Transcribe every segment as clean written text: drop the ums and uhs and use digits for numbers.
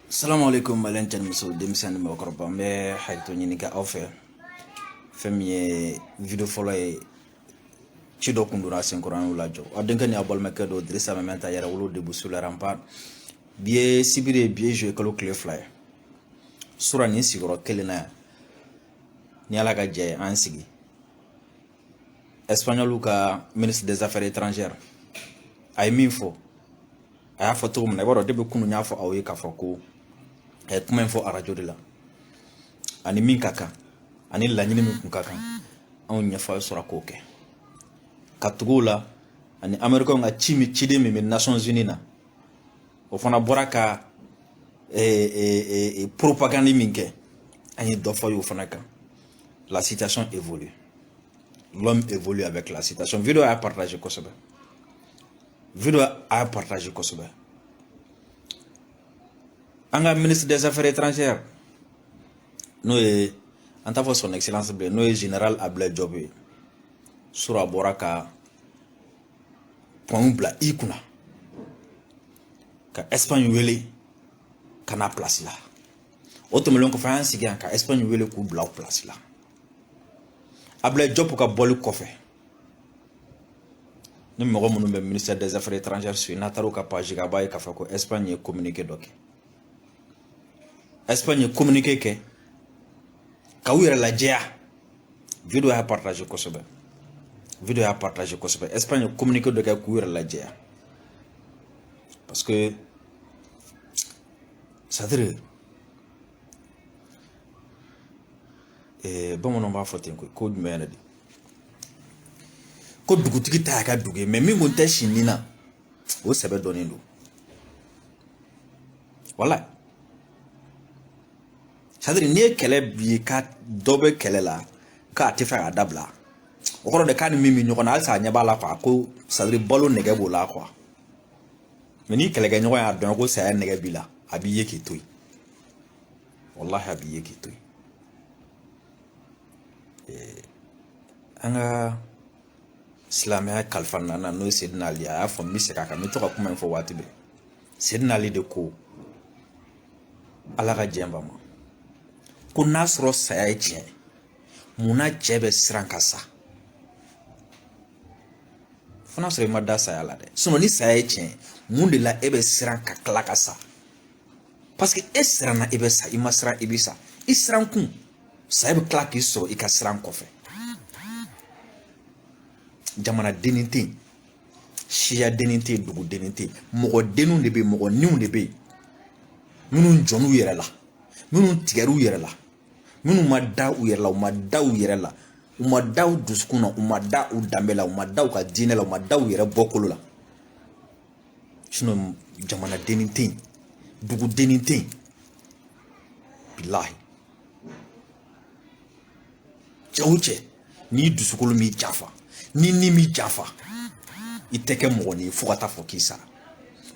Salam alaikum Malentin Muso Demisan Mokoroba me hayto nyini ka awfe femye video follow chido kundura senkoran ulajo adenkani abol mekedo drissa mementa yara wolo de busula rampart bien sibire bien jouer kalo clé fly sura ni sigoro kelena ni ala ka je ansigi espagnol ka ministre des affaires étrangères ay minfo aya foto mun neboro de be kunu nya fo awye ka foko kuma info a radio de la ani min kaka ani la nyini min kun kaka on nya fa sura ko ke katugula ani america nga chimi chide mi Nations Unies na o fana boraka propagande minke ani do fa yo fana kan la situation évolue, l'homme évolue avec la situation. Vidéo à partager kosobe, vidéo à partager kosobe. Anga ministre des Affaires étrangères, nous en tant que son excellence nous général Ablaye Diop sura boraka point bla ikuna ka Espagne wele kana place là otomelon ko fa ansiga ka Espagne wele ku bla place là Ablaye Diop ka bolu kofe ni mo mo no ministère des Affaires étrangères sur nataro ka page ga bay ka fa ko Espagne communiquer doké Espagne communiquer ke ka wira la jea vidéo à partager kosobe, vidéo à partager kosobe. Espagne communiquer doké ka wira la jea parce que ça dire bon on va faire ko dumena di ko dugutigi ta ka duge mais mi ngonta shinina o sebe donindo voilà c'est-à-dire ni kele bi ka dobe kele la ka te fa adabla o ko de kan mimi nyoko na alsa nya bala ko c'est-à-dire bolo nege bola quoi mais ni kele ga nyoko ya don ko sa nege bila abi yeki toy wallahi abi yeki toy anga islamia kalfana na no Seydina Ali a fo misika ka mi to ka kuma info watibe Seydina Ali de ko ala ga jemba ma ko nasro saya je muna jebe srankasa fona sre ma da saya la de sono ni saya je mun de la ebe sranka klakasa parce que esrana ebe sa imasra ibisa isranku sabe klaki so ikasran kofe jamana deninte shia deninte dugu deninte mogo denu de be mogo niu de be minun jonu yere la minun tigaru yere la minun madda u yere la madda u yere la madda u duskuna madda u dambela madda u ka dine la madda u yere bokolo la sino jamana deninte dugu deninte billahi jawuche ni dusukolo mi jafa ni mi jafa iteke mogoni fukata fokisa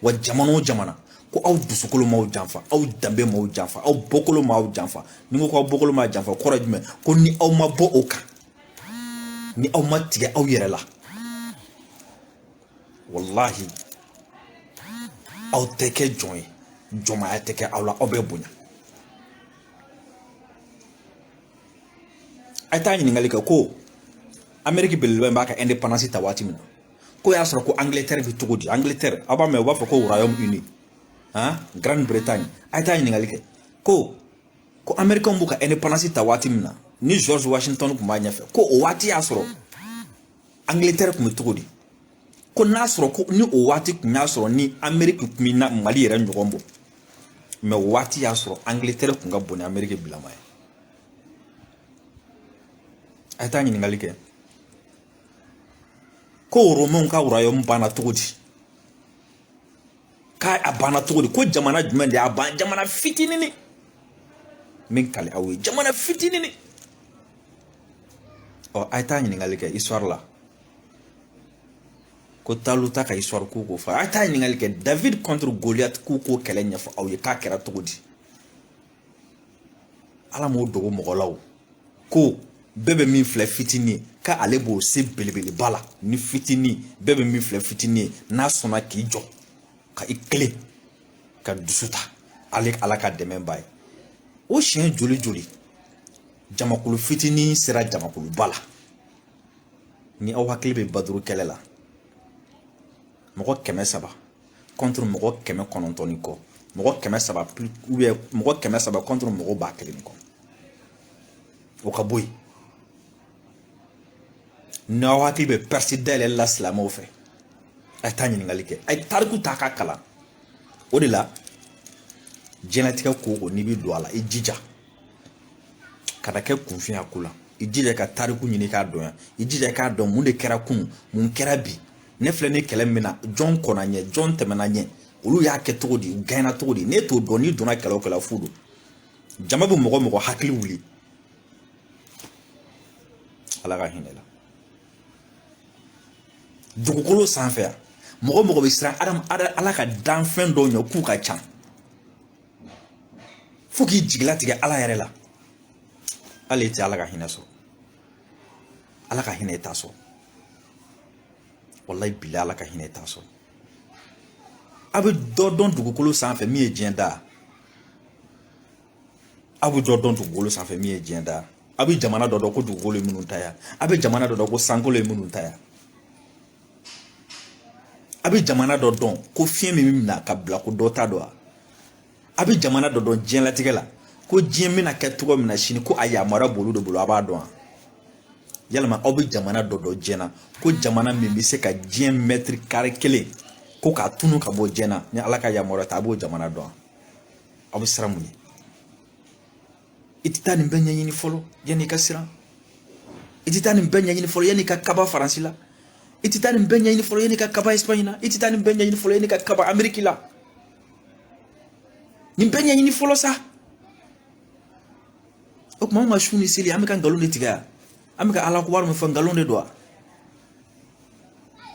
wa jamano jamana ko aw dusukolo maw janfa aw dambe maw janfa aw bokolo maw janfa ni ko aw bokolo maw janfa ko rajme ko ni aw ma bo oka ni aw ma tige aw yere la wallahi aw teke joy joma teke aw la obe bunya aytani ngalika ko Amerique belbe mbaka indépendance tawati min ko ya soro ko Angleterre bi tugudi Angleterre aba me wa ko Royaume-Uni Grande-Bretagne aytani ngalika ko Amerique mbuka indépendance tawati min ni George Washington ko ma nyafe ko o wati ya soro Angleterre ko tugudi ko na soro ko ni o wati ko nya soro ni Amerique ko mina Mali yere njogombo me wati ya soro Angleterre ko ngaboni Amerique bilama aytani ngalike ko Romain ka Royaume bana tugudi ka abana tugudi ko jamana jumen de aban jamana fitinini min kale awi jamana fitinini o aytani ngalike histoire la ko taluta ka histoire ko fa aytani ngalike David contre Goliath ko kelenya fa awi ka kera tugudi ala mo dogo mogolaw ko bebe min fle fitini ka alebo se belebele bala ni fitini bebe min fle fitini na sona ki jo ka ikle ka dusuta ale ala ka dɛmɛ ba ye o siɲɛ joli joli jamakulu fitinin sera jamakulu ba la ni aw hakili bɛ baduru kɛlɛ la mɔgɔ 300 contre mɔgɔ 900 ni kɔ mɔgɔ 300 ou bien mɔgɔ 300 contre mɔgɔ 1000 ni kɔ o ka bɔ yen n'aw hakili bɛ persi dayɛlɛ la silamɛw fɛ a ye taa ɲininkali kɛ a ye tariku ta k'a kalan o de la diɲɛlatigɛ ko o ko n'i bɛ don a la i jija kana kɛ kunfin a ko la i jija ka tariku ɲini k'a dɔn yan i jija k'a dɔn mun de kɛra kunun mun kɛra bi ne filɛ ni kɛlɛ min na jɔn kɔnna ɲɛ jɔn tɛmɛna ɲɛ olu y'a kɛ cogo di u gɛnna cogo di n'e t'o dɔn n'i donna kɛlɛ o kɛlɛ fu don jama bɛ mɔgɔ mɔgɔ hakili wuli ala ka hinɛ la dugukolo sanfɛ yan mɔgɔ mɔgɔ bɛ siran ala ka danfɛn dɔw ɲɛ k'u ka ca fo k'i jigilatigɛ ala yɛrɛ la ale tɛ ala ka hinɛ sɔrɔ ala ka hinɛ t'a sɔrɔ wallahi billahi ala ka hinɛ t'a sɔrɔ a bɛ dɔ dɔn dugukolo sanfɛ min ye diɲɛ da a bɛ dɔ dɔn dugukolo sanfɛ min ye diɲɛ da a bɛ jamana dɔ dɔn ko dugukolo ye minnu ta yan a bɛ jamana dɔ dɔn ko sankolo ye minnu ta yan a bɛ jamana dɔ dɔn ko fiɲɛ min bɛ minɛ ka bila ko dɔ ta dɔn a bɛ jamana dɔ dɔn diɲɛlatigɛ la ko diɲɛ bɛna kɛ cogo min na sini ko a yamaruya b'olu de bolo a b'a dɔn yalima aw bɛ jamana dɔ dɔn diɲɛ na ko jamana min bɛ se ka diɲɛ mètre carré kelen ko k'a tunu ka bɔ diɲɛ na ni ala ka yamaruya ta a b'o jamana dɔn aw bɛ siran mun ye i tɛ taa nin bɛɛ ɲɛɲini fɔlɔ yanni i ka siran i tɛ taa nin bɛɛ ɲɛɲini fɔlɔ yanni i ka kaba faransi la i tɛ taa nin bɛɛ ɲɛɲini fɔlɔ yanni i ka kaba Espagne la i tɛ taa nin bɛɛ ɲɛɲini fɔlɔ yanni i ka kaba Amérique la nin bɛɛ ɲɛɲini fɔlɔ sa o tuma anw ka su ni seli an bɛ ka nkalon de tigɛ yan an bɛ ka ala ko wari min fɔ nkalon de don wa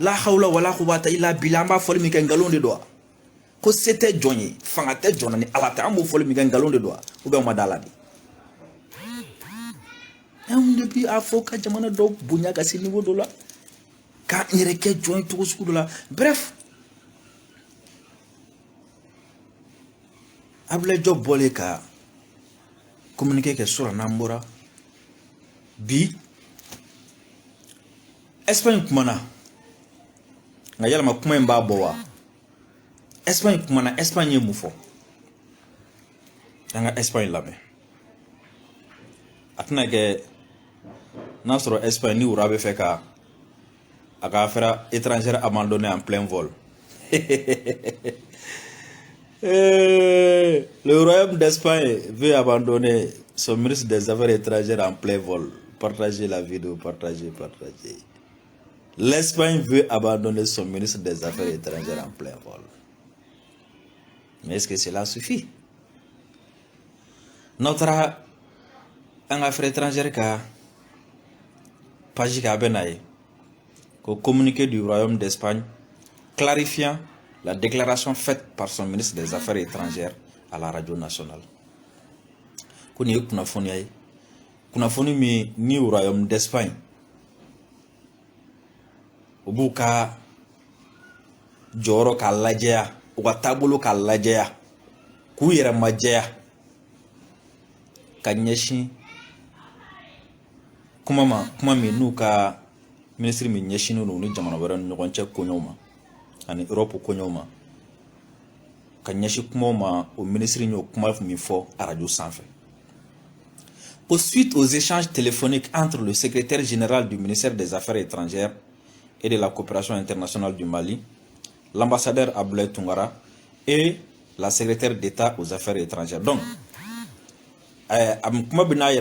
la hawla wala quwwata illa billah an b'a fɔli min kɛ nkalon de don wa ko se tɛ jɔn ye fanga tɛ jɔn na ni ala tɛ an b'o fɔli min kɛ nkalon de don wa ou bien o ma da la de anw de bi a fɔ ka jamana dɔw bonya ka se niveau dɔ la k'an yɛrɛ kɛ jɔn ye cogo sugu dɔ la bref Abdoulaye Diop bɔlen ka communiqué kɛ sura n'an bɔra bi Espagne kumana nka yalama kuma in b'a bɔ wa Espagne kumana Espagne ye mun fɔ an ka Espagne lamɛn a tɛna kɛ n'a sɔrɔ Espagne ni wura bɛ fɛ ka a ka affaire étrangère abandonnée en plein vol le royaume d'Espagne veut abandonner son ministre des Affaires étrangères en plein vol. Partagez la vidéo, partagez. L'Espagne veut abandonner son ministre des Affaires étrangères en plein vol. Mais est-ce que cela suffit? Notre affaire étrangère ka page ka benaye ko communiqué du royaume d'Espagne clarifiant la déclaration faite par son ministre des Affaires étrangères à la radio nationale. Koni ye kunnafoni ye kunnafoni min ni royaume d'Espagne o b'u ka jɔyɔrɔ k'a lajɛya u ka taabolo k'a lajɛya k'u yɛrɛ majɛya ka ɲɛsin kuma min n'u ka ministre min ɲɛsinnen don ni jamana wɛrɛ ni ɲɔgɔn cɛ koɲɛw ma ani Europe koɲɛw ma ka ɲɛsin kumaw ma o ministre y'o kuma min fɔ radio sanfɛ. Suite aux échanges téléphoniques entre le secrétaire général du ministère des Affaires étrangères et de la coopération internationale du Mali, l'ambassadeur Abdoulaye Tounkara et la secrétaire d'État aux Affaires étrangères. Donc, kuma b'a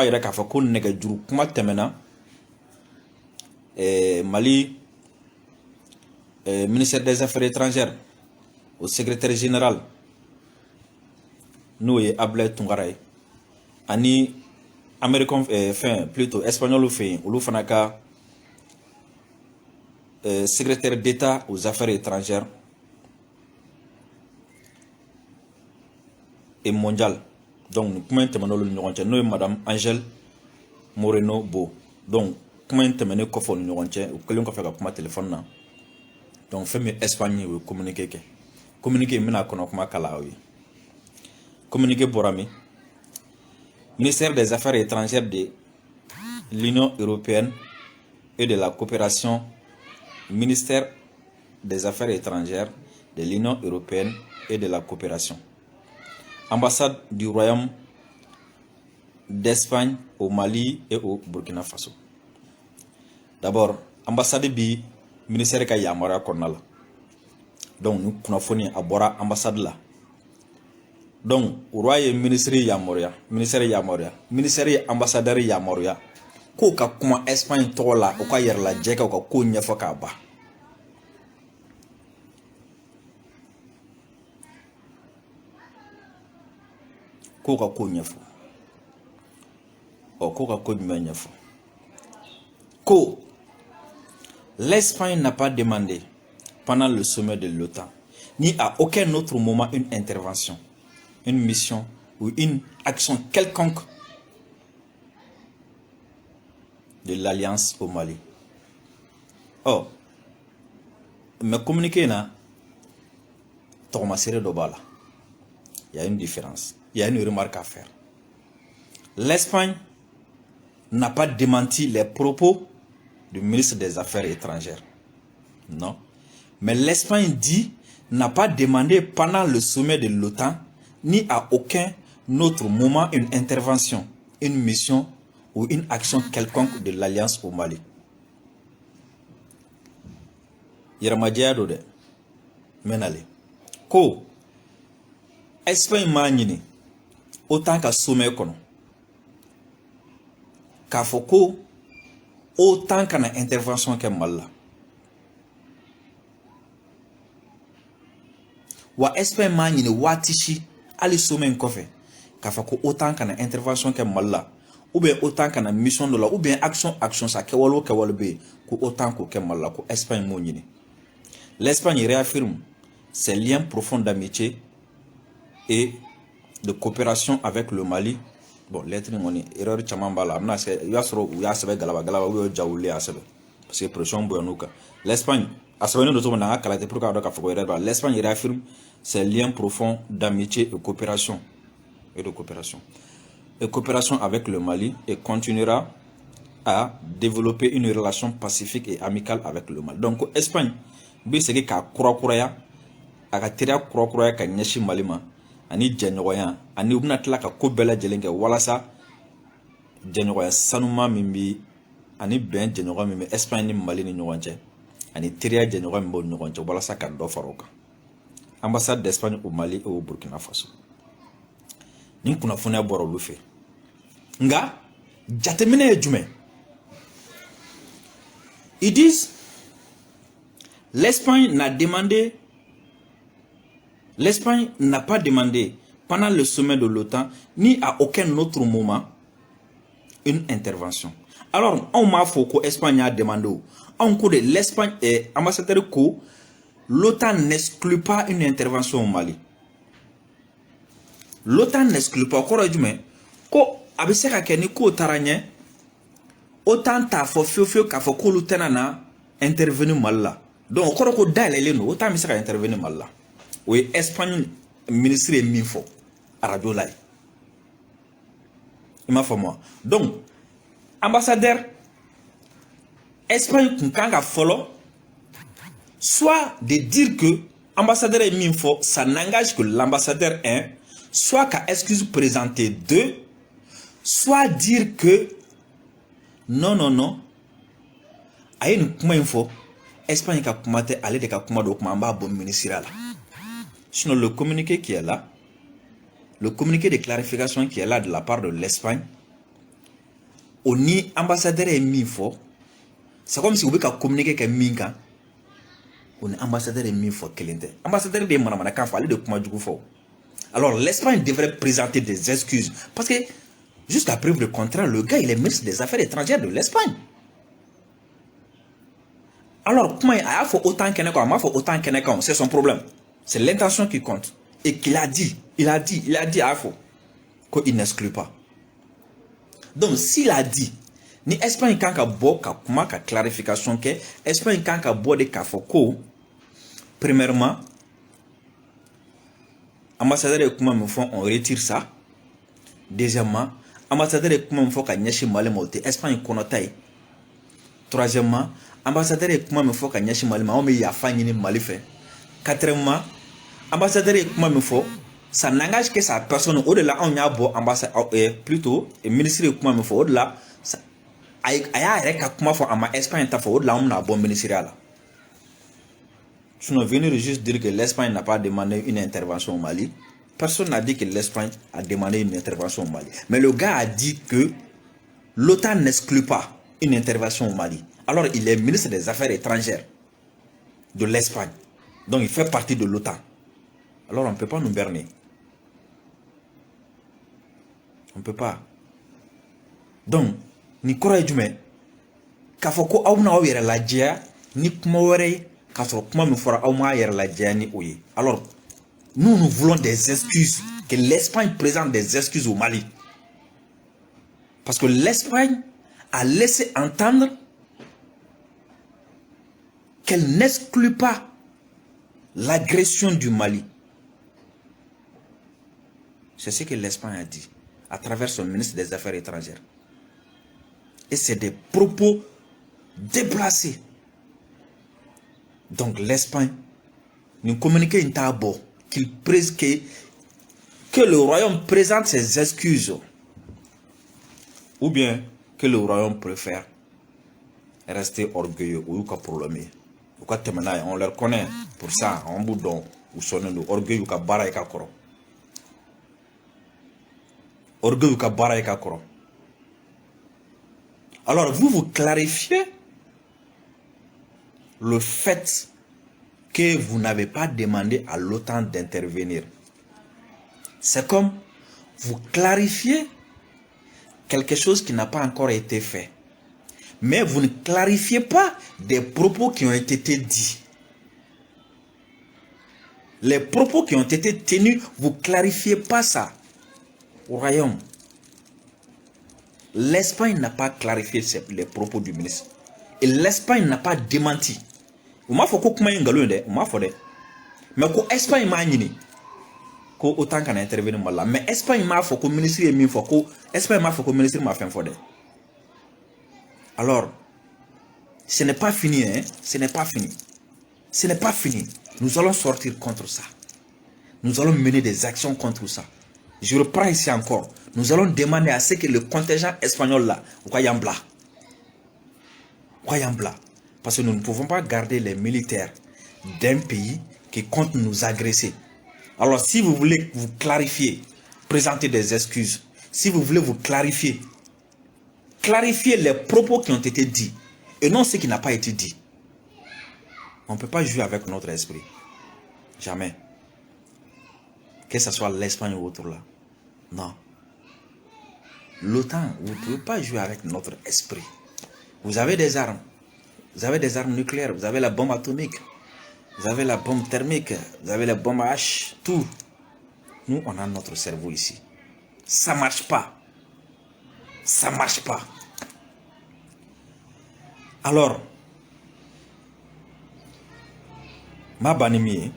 yira k'a fɔ ko nɛgɛjuru kuma tɛmɛna Mali ministère des Affaires étrangères au secrétaire général n'o ye Abdoulaye Tounkara ye ani américain plutôt espagnol fɛ yen olu fana ka secrétaire d'État aux Affaires étrangères et mondial. Donc kuma in tɛmɛna olu ni ɲɔgɔn cɛ n'o ye madame Angèle Moreno Bo. Donc kuma in tɛmɛnen kɔfɛ olu ni ɲɔgɔn cɛ u kɛlen kɔfɛ ka kuma téléphone na. Donc fɛn min Espagne o ye communiqué kɛ. Communiqué in bɛna kɔnɔ kuma kala aw ye. communiqué Borami, ministère des Affaires étrangères de l'Union européenne et de la coopération, ministère des Affaires étrangères de l'Union européenne et de la coopération, ambassade du Royaume d'Espagne au Mali et au Burkina Faso. D'abord, ambassade bi ministère ka yamara konala. Donc nous kunafoni abora ambassade là. Donc royaume ministère yamoria, ministère ambassadeur yamoria. Ko ka kuma Espagne tola o ka yerla jeka ko ko nyafa ka ba. Ko ka ko nyafa. O ko ka ko nyafa. Ko l'Espagne n'a pas demandé pendant le sommet de l'OTAN, ni à aucun autre moment une intervention, une mission ou une action quelconque de l'Alliance au Mali. Oh, mais communiquer là, il y a une différence, il y a une remarque à faire. L'Espagne n'a pas démenti les propos du ministre des Affaires étrangères. Non. Mais l'Espagne dit n'a pas demandé pendant le sommet de l'OTAN ni à aucun autre moment une intervention, une mission ou une action quelconque de l'Alliance au Mali. Yaramadjado de Menale. Ko Espagne magnini autant qu'à sommet kono. Kafoko autant qu'à intervention que mal. Wa Espagne magnini watishi ali sommet kofe. Kafoko autant qu'à intervention que mal. Ou bien autant qu'à mission de la ou bien action ça kewalo be ko autant que mal ko Espagne magnini. L'Espagne réaffirme ses liens profonds d'amitié et de coopération avec le Mali. Bon, l'être moni erreur chamambala amna se yasro yasabe galaba ou jaouli asabe parce que pression boyanuka. L'Espagne asabe no to na kala te pour ka foko erreur. L'Espagne réaffirme ses liens profonds d'amitié et de coopération avec le Mali et continuera à développer une relation pacifique et amicale avec le Mali. Donc Espagne bi segi ka kura aka tira kura ka nyashi malima ani janyoya ani ubna tla ka ko bela jelenge walasa janyoya sanuma mimbi ani ben janyoya mimbi Espagne ni Mali ni nyonje ani tira janyoya mbo nyonje walasa ka do faroka. Ambassade d'Espagne au Mali et au Burkina Faso. Ni kuna funa boro lufe nga jatemine jume. Ils disent l'Espagne n'a pas demandé pendant le sommet de l'OTAN ni à aucun autre moment une intervention. Alors, on m'a fait que l'Espagne a demandé. On coup de l'Espagne et ambassadeur que l'OTAN n'exclut pas une intervention au Mali. L'OTAN n'exclut pas. Ko abiseka keni ko taranye autant ta fo fio ka fo ko l'OTAN na intervenir mal. Donc, on ko dalele no autant misaka intervenir mal. Oui, Espagne ministre est minfo à radio là. Il m'a fait moi. Donc, ambassadeur Espagne kanga follow soit de dire que ambassadeur est minfo, ça n'engage que l'ambassadeur 1, soit qu'à excuse présenter 2, soit dire que non. Aïe nous comment info Espagne ka kumate aller de ka kumado kumamba bon ministériel. Sinon, le communiqué qui est là, le communiqué de clarification qui est là de la part de l'Espagne, on y ambassadeur est mis fort. C'est comme si vous voulez communiquer que minka, on est ambassadeur est mis fort. Ambassadeur de Manamana quand fallait de Kumajugu fort. Alors l'Espagne devrait présenter des excuses parce que jusqu'à preuve de contraire, le gars il est ministre des Affaires étrangères de l'Espagne. Alors comment il a fait autant qu'il y c'est son problème. C'est l'intention qui compte. Et qu'il a dit, à Afo, qu'il n'exclut pas. Donc, s'il a dit, ni Espagne kanka bo ka kuma ka clarification que Espagne kanka bo de kafoko, premièrement, ambassadeur et comment me font, on retire ça. Deuxièmement, ambassadeur et comment me font qu'à Nyashi Mali Moté, Espagne Konotaï. Troisièmement, ambassadeur et comment me font qu'à Nyashi Mali Maomé Yafani Mali fait. Quatrièmement, ambassadeur et comment me font, ça n'engage que sa personne. Au-delà, on y a beau ambassadeur, plutôt, et ministre et comment me font, au-delà, aïe, comment faut, en Espagne, t'as fait, au-delà, on a un bon ministériel. Sinon, venir juste dire que l'Espagne n'a pas demandé une intervention au Mali. Personne n'a dit que l'Espagne a demandé une intervention au Mali. Mais le gars a dit que l'OTAN n'exclut pas une intervention au Mali. Alors, il est ministre des Affaires étrangères de l'Espagne. Donc, il fait partie de l'OTAN. Alors, on ne peut pas nous berner. On ne peut pas. Donc, ni kora jume kafoko awna o yere la dia ni kuma wore kasoro kuma me fora awma yere la dia ni oye. Alors nous voulons des excuses, que l'Espagne présente des excuses au Mali, parce que l'Espagne a laissé entendre qu'elle n'exclut pas l'agression du Mali. C'est ce que l'Espagne a dit à travers son ministre des Affaires étrangères. Et c'est des propos déplacés. Donc l'Espagne nous communique une table que le royaume présente ses excuses. Ou bien que le royaume préfère rester orgueilleux ou qu'à problème. On leur connaît pour ça, en boudon, ou sonne le orgueil ou qu'à bara et qu'à koro. Orgueil ou qu'à bara et qu'à koro. Alors vous clarifiez le fait que vous n'avez pas demandé à l'OTAN d'intervenir. C'est comme vous clarifiez quelque chose qui n'a pas encore été fait. Mais vous ne clarifiez pas des propos qui ont été dits. Les propos qui ont été tenus, vous ne clarifiez pas ça au royaume. L'Espagne n'a pas clarifié les propos du ministre. Et l'Espagne n'a pas démenti. Mais l'Espagne m'a dit que autant qu'on intervenu là. Mais l'Espagne m'a fait que le ministre est mis pour que l'Espagne m'a fait que le ministre m'a fait un fodé. Alors, ce n'est pas fini, hein? Ce n'est pas fini. Ce n'est pas fini. Nous allons sortir contre ça. Nous allons mener des actions contre ça. Je reprends ici encore. Nous allons demander à ce que le contingent espagnol là, parce que nous ne pouvons pas garder les militaires d'un pays qui compte nous agresser. Alors si vous voulez vous clarifier, présenter des excuses, si vous voulez vous clarifier les propos qui ont été dits et non ce qui n'a pas été dit. On ne peut pas jouer avec notre esprit. Jamais. Que ce soit l'Espagne ou autre là. Non. L'OTAN, vous ne pouvez pas jouer avec notre esprit. Vous avez des armes. Vous avez des armes nucléaires. Vous avez la bombe atomique. Vous avez la bombe thermique. Vous avez la bombe H. Tout. Nous, on a notre cerveau ici. Ça ne marche pas. Ça ne marche pas. Alors, ma banimi,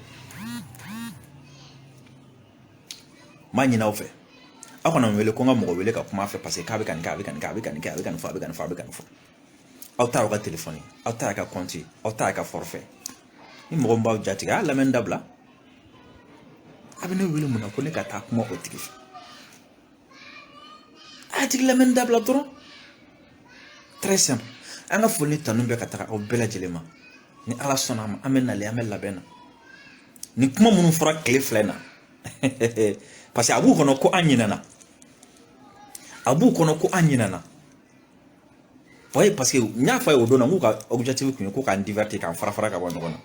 ma nina fait. Ako na mwele konga mwo wele ka kuma fait parce que kabe kan fo. Auta ka téléphone, auta ka compte, auta ka forfait. Ni mwo mba jati ga la men dabla. Abene wele muna ko ne ka ta kuma otiki. Atik la men dabla trop. Très simple. Anga foni tanumbe ka ta o bela jelema. Ni ala sonama amena le amel la bena. Ni kuma munu fura clé flena. Parce que abu kono ko anyinana. Abu kono ko anyinana. Voyez parce que nya fa o dona nguka objectif ko kan divertir kan fara ka bono kono.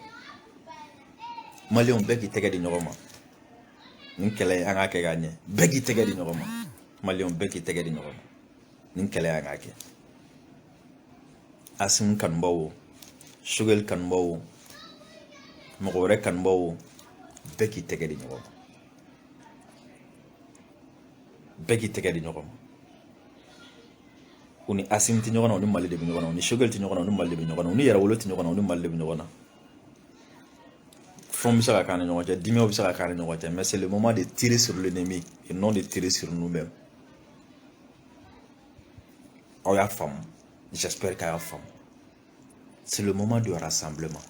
Malion begi tege di nyogoma. Ninkele anga ke ganye. Begi tege di nyogoma. Malion begi tege di nyogoma. Ninkele anga ke. Asim kan bawo. Shugel kan bawo. Mogore kan bawo. Begi tege di nyogoma. Begi tege di nyogoma. Uni asim ti nyogona uni mali de nyogona uni shugel ti nyogona uni mali de nyogona uni yarawolo ti nyogona uni mali de nyogona. mais c'est le moment de tirer sur l'ennemi et non de tirer sur nous-mêmes. J'espère qu'il y a femme. C'est le moment du rassemblement.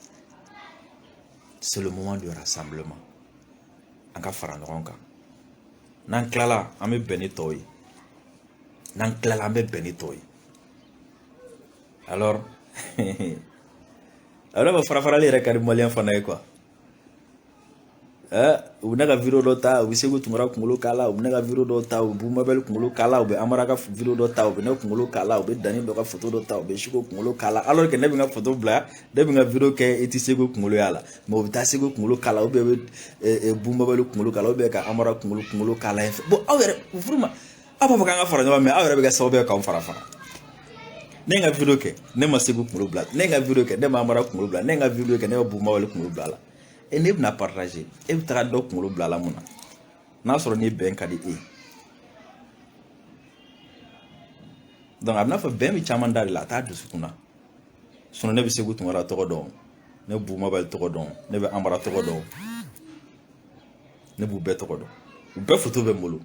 C'est le moment du rassemblement. On va faire un grand cas. Nan klala ame benitoy. Nan klala ame benitoy. Alors, alors va faire les regards maliens fanaï quoi. Ou n'a viro dota, ou sego tumara kumulo kala, ou n'a viro dota, ou boumabel kumulo kala, ou be amaraka viro dota, ou be ne kumulo kala, ou be dani doka photo dota, ou be shiko kumulo kala. Alors que ne binga photo bla, ne binga viro ke eti sego kumulo yala. Mais ou ta sego kumulo kala, ou be boumabel kumulo kala, ou be ka amara kumulo kala. Bon, awere vraiment, apa bakanga fara nyama mais awere be ka sobe ka fara fara. Nenga viro ke, ne ma sego kumulo bla, nenga viro ke, ne ma amara kumulo bla, nenga viro ke, ne ma boumabel kumulo bla. Et ne bina partager e bi taga dɔ kunkolo bila la mun na n'a sɔrɔ ni bɛn ka di e donc a bɛna fɔ bɛn bi caman da de la a t'a dusukun na sinon ne bɛ Segu Tunkara tɔgɔ dɔn ne b'u Mabel tɔgɔ dɔn ne bɛ Amara tɔgɔ dɔn ne b'u bɛɛ tɔgɔ dɔn u bɛɛ photo bɛ n bolo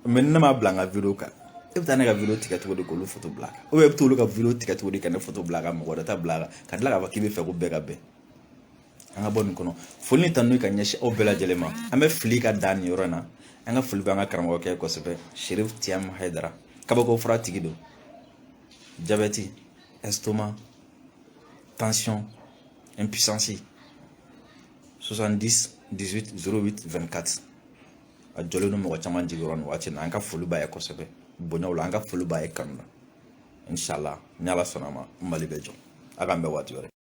mais ne m'a bila n ka vidéo kan e bɛ taa ne ka vidéo tigɛ cogo di k'olu photo bila a kan ou bien e bɛ t'olu ka vidéo tigɛ cogo di ka ne photo bila a kan mɔgɔ wɛrɛ ta bila a kan ka tila k'a fɔ k'i bɛ fɛ ko bɛɛ ka bɛn an ka bɔ nin kɔnɔ foli ni tanu ka ɲɛsin aw bɛɛ lajɛlen ma an bɛ fili ka da nin yɔrɔ in na an ka foli bɛ an ka karamɔgɔkɛ kosɛbɛ Cherif Tiam Haidara kabako fura tigi don diabète estomac tension impuissance 70 18 08 24 a jɔlen don mɔgɔ caman jigiyɔrɔ nin waati in na an ka foli b'a ye kosɛbɛ bonyaw la an ka foli b'a ye kanu na inshallah ni Ala sɔnna a ma Mali bɛ jɔ a k'an bɛn waati wɛrɛ